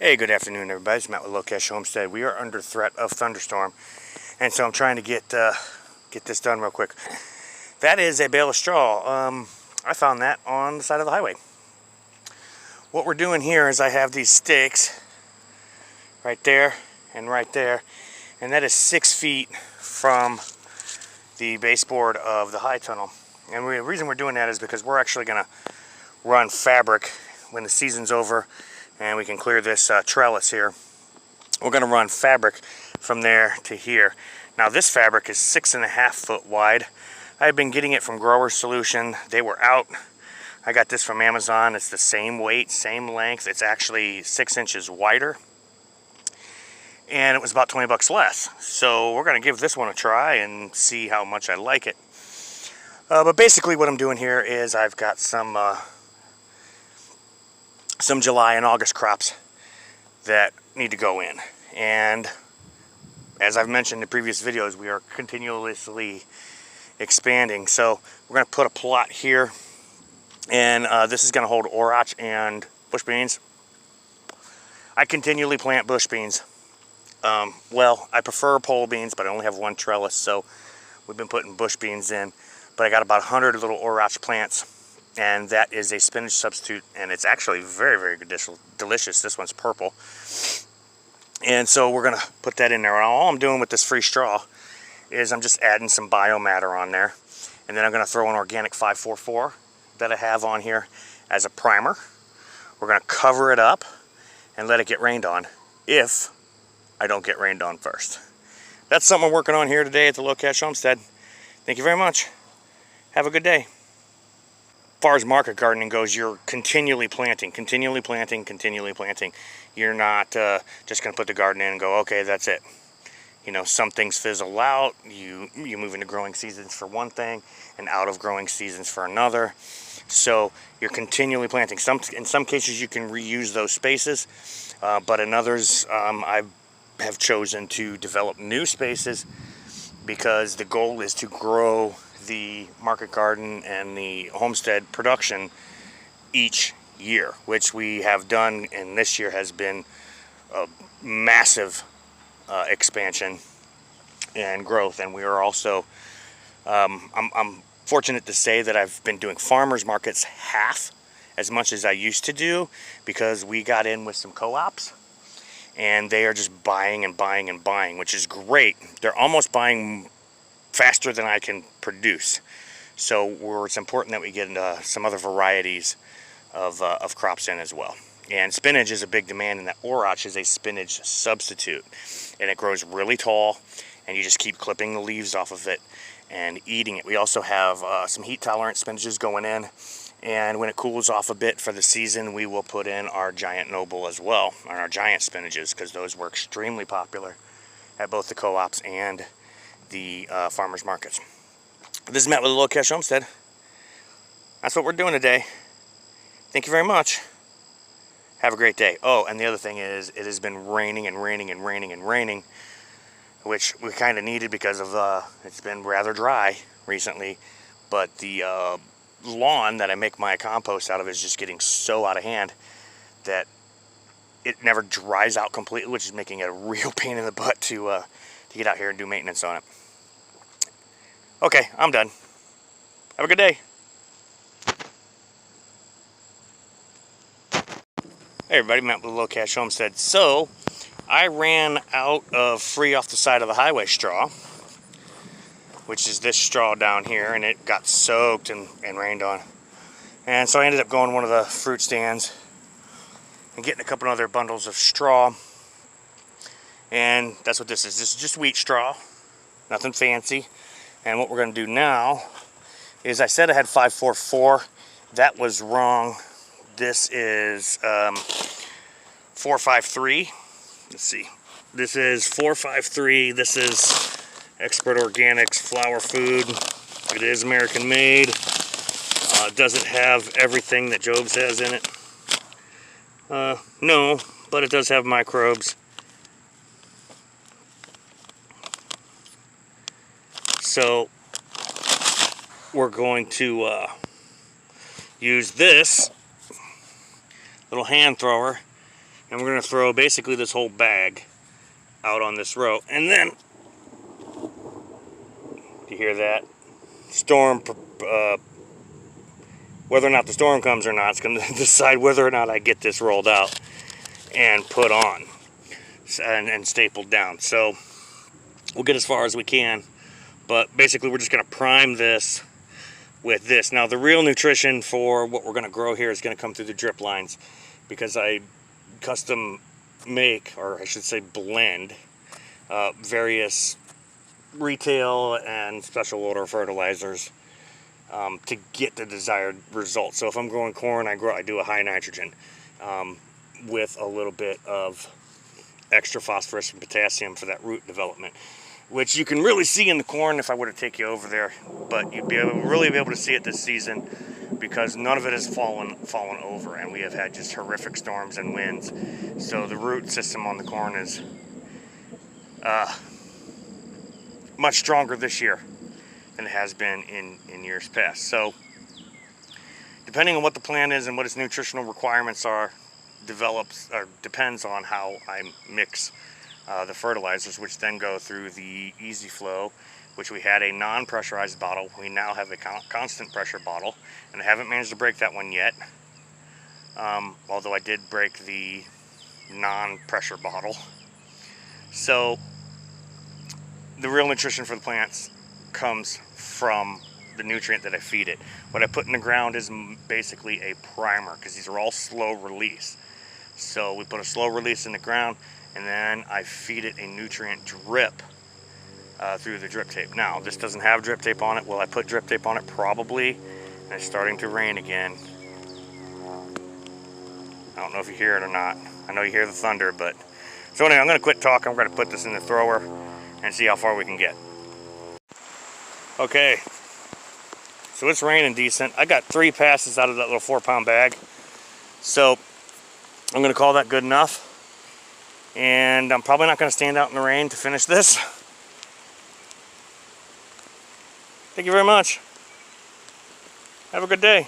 Hey, good afternoon, everybody. It's Matt with Locash Homestead. We are under threat of thunderstorm, and so I'm trying to get this done real quick. That is a bale of straw. I found that on the side of the highway. What we're doing here is I have these stakes right there and right there, and that is 6 feet from the baseboard of the high tunnel. And the reason we're doing that is because we're actually going to run fabric when the season's over and we can clear this trellis here. We're going to run fabric from there to here. Now this fabric is 6.5 foot wide. I've been getting it from Growers Solution. They were out. I got this from Amazon. It's the same weight, same length. It's actually 6 inches wider, and it was about 20 bucks less. So we're going to give this one a try and see how much I like it. But basically what I'm doing here is I've got some July and August crops that need to go in, and as I've mentioned in previous videos, we are continuously expanding. So we're going to put a plot here, and this is going to hold orach and bush beans. I continually plant bush beans. Well, I prefer pole beans, but I only have one trellis, so we've been putting bush beans in. But I got about 100 little orach plants, and that is a spinach substitute, and it's actually very, very delicious. This one's purple. And so we're going to put that in there. And all I'm doing with this free straw is I'm just adding some biomatter on there. And then I'm going to throw an organic 544 that I have on here as a primer. We're going to cover it up and let it get rained on if I don't get rained on first. That's something we're working on here today at the Locash Homestead. Thank you very much. Have a good day. As far as market gardening goes, you're continually planting. You're not just going to put the garden in and go, okay, that's it. You know, some things fizzle out. You move into growing seasons for one thing and out of growing seasons for another. So you're continually planting. In some cases, you can reuse those spaces, but in others, I have chosen to develop new spaces because the goal is to grow the market garden and the homestead production each year, which we have done, and this year has been a massive expansion and growth. And we are also I'm fortunate to say that I've been doing farmers markets half as much as I used to do, because we got in with some co-ops and they are just buying and buying and buying, which is great. They're almost buying faster than I can produce. So it's important that we get some other varieties of crops in as well. And spinach is a big demand, and that orach is a spinach substitute. And it grows really tall, and you just keep clipping the leaves off of it and eating it. We also have some heat-tolerant spinaches going in, and when it cools off a bit for the season, we will put in our giant noble as well, or our giant spinaches, because those were extremely popular at both the co-ops and the farmers markets. This is Matt with the Locash Homestead. That's what we're doing today. Thank you very much. Have a great day. Oh, and the other thing is, it has been raining and raining and raining and raining, which we kind of needed because of it's been rather dry recently. But the lawn that I make my compost out of is just getting so out of hand that it never dries out completely, which is making it a real pain in the butt to get out here and do maintenance on it. Okay, I'm done. Have a good day. Hey everybody, Matt with Locash Homestead. So, I ran out of free off the side of the highway straw, which is this straw down here, and it got soaked and rained on. And so I ended up going to one of the fruit stands and getting a couple other bundles of straw. And that's what this is. This is just wheat straw, nothing fancy. And what we're going to do now is, I said I had 544. That was wrong. This is 453. Let's see. This is 453. This is Expert Organics Flour Food. It is American made. Does it have everything that Job's has in it? No, but it does have microbes. So we're going to use this little hand thrower And we're going to throw basically this whole bag out on this row. And then, you hear that? Storm, whether or not the storm comes or not, it's going to decide whether or not I get this rolled out and put on and stapled down. So we'll get as far as we can, but basically we're just going to prime this with this. Now the real nutrition for what we're going to grow here is going to come through the drip lines, because I custom make, or I should say blend, various retail and special order fertilizers to get the desired result. So if I'm growing corn, I do a high nitrogen with a little bit of extra phosphorus and potassium for that root development, which you can really see in the corn if I were to take you over there, but you'd really be able to see it this season because none of it has fallen over, and we have had just horrific storms and winds. So the root system on the corn is much stronger this year than it has been in years past. So depending on what the plant is and what its nutritional requirements are, depends on how I mix the fertilizers, which then go through the easy flow, which we had a non-pressurized bottle. We now have a constant pressure bottle, and I haven't managed to break that one yet, although I did break the non-pressure bottle. So the real nutrition for the plants comes from the nutrient that I feed it. What I put in the ground is basically a primer, because these are all slow release. So we put a slow release in the ground, and then I feed it a nutrient drip through the drip tape. Now, this doesn't have drip tape on it. Will I put drip tape on it? Probably. And it's starting to rain again. I don't know if you hear it or not. I know you hear the thunder, but... So anyway, I'm going to quit talking. I'm going to put this in the thrower and see how far we can get. Okay. So it's raining decent. I got 3 passes out of that little 4-pound bag. So I'm going to call that good enough. And I'm probably not going to stand out in the rain to finish this. Thank you very much. Have a good day.